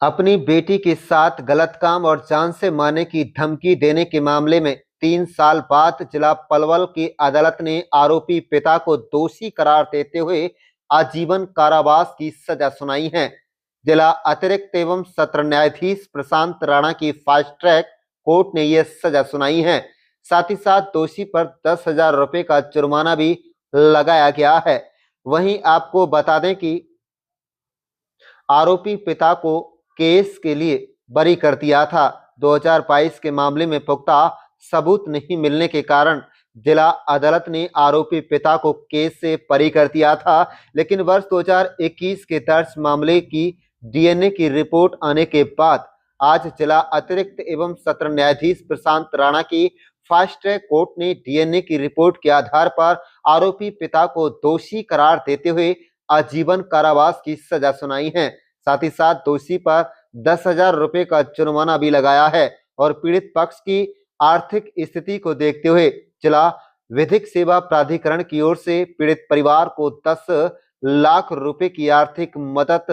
अपनी बेटी के साथ गलत काम और जान से मारने की धमकी देने के मामले में 3 साल बाद जिला पलवल की अदालत ने आरोपी पिता को दोषी करार देते हुए आजीवन कारावास की सजा सुनाई है। जिला अतिरिक्त एवं सत्र न्यायाधीश प्रशांत राणा की फास्ट ट्रैक कोर्ट ने यह सजा सुनाई है। साथ ही साथ दोषी पर 10,000 रुपए का जुर्माना भी लगाया गया है। वहीं आपको बता दें कि आरोपी पिता को केस के लिए बरी कर दिया था। 2022 के मामले में पुख्ता सबूत नहीं मिलने के कारण जिला अदालत ने आरोपी पिता को केस से बरी कर दिया था, लेकिन वर्ष 2021 के दर्ज मामले की डीएनए की रिपोर्ट आने के बाद आज जिला अतिरिक्त एवं सत्र न्यायाधीश प्रशांत राणा की फास्ट ट्रैक कोर्ट ने डीएनए की रिपोर्ट के आधार पर आरोपी पिता को दोषी करार देते हुए आजीवन कारावास की सजा सुनाई है। साथ ही साथ दोषी पर 10,000 रुपए का जुर्माना भी लगाया है और पीड़ित पक्ष की आर्थिक स्थिति को देखते हुए जिला विधिक सेवा प्राधिकरण की ओर से पीड़ित परिवार को 10 लाख रुपए की आर्थिक मदद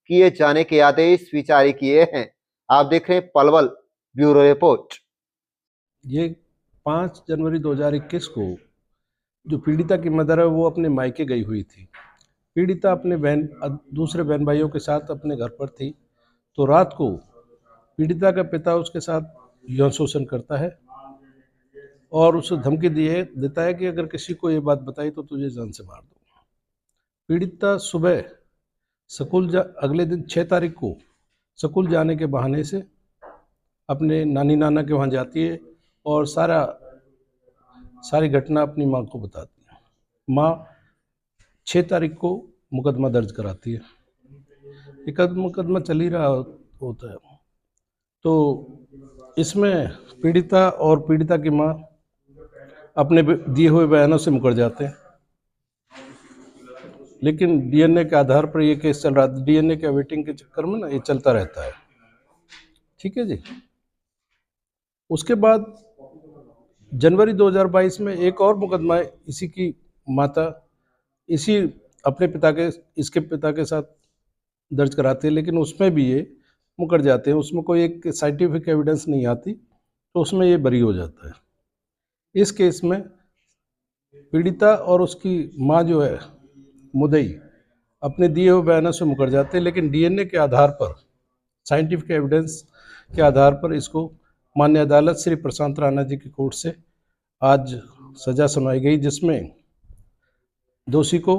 किए जाने के आदेश स्वीकार किए हैं। आप देख रहे हैं पलवल ब्यूरो रिपोर्ट। ये 5 जनवरी 2021 को जो पीड़िता की मदर है वो अपने मायके गई हुई थी। पीड़िता अपने दूसरे बहन भाइयों के साथ अपने घर पर थी, तो रात को पीड़िता का पिता उसके साथ यौन शोषण करता है और उसे धमकी देता है कि अगर किसी को ये बात बताई तो तुझे जान से मार दूंगा। पीड़िता सुबह अगले दिन 6 तारीख को स्कूल जाने के बहाने से अपने नानी नाना के वहाँ जाती है और सारी घटना अपनी माँ को बताती है। माँ 6 तारीख को मुकदमा दर्ज कराती है। एक मुकदमा चल ही रहा होता है, तो इसमें पीड़िता और पीड़िता की माँ अपने दिए हुए बयानों से मुकर जाते हैं, लेकिन डीएनए के आधार पर ये केस चल रहा है। डीएनए के वेटिंग के चक्कर में ना ये चलता रहता है। ठीक है जी। उसके बाद जनवरी 2022 में एक और मुकदमा इसी की माता इसके पिता के साथ दर्ज कराते हैं, लेकिन उसमें भी ये मुकर जाते हैं। उसमें कोई एक साइंटिफिक एविडेंस नहीं आती, तो उसमें ये बरी हो जाता है। इस केस में पीड़िता और उसकी माँ जो है मुद्दई अपने दिए हुए बयानों से मुकर जाते हैं, लेकिन डीएनए के आधार पर, साइंटिफिक एविडेंस के आधार पर इसको माननीय अदालत श्री प्रशांत राणा जी की कोर्ट से आज सजा सुनाई गई, जिसमें दोषी को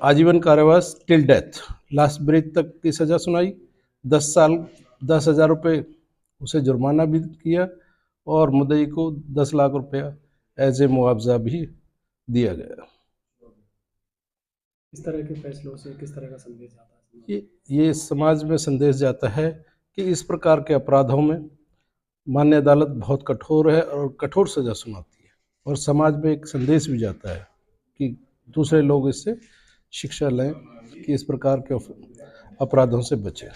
आजीवन कारावास टिल डेथ, लास्ट ब्रेथ तक की सजा सुनाई। 10 साल 10,000 रुपये उसे जुर्माना भी किया और मुद्दई को 10 लाख रुपया एज ए मुआवजा भी दिया गया। इस तरह के फैसलों से किस तरह का संदेश जाता है? ये समाज में संदेश जाता है कि इस प्रकार के अपराधों में माननीय अदालत बहुत कठोर है और कठोर सजा सुनाती है, और समाज में एक संदेश भी जाता है कि दूसरे लोग इससे शिक्षा लें कि इस प्रकार के अपराधों से बचें।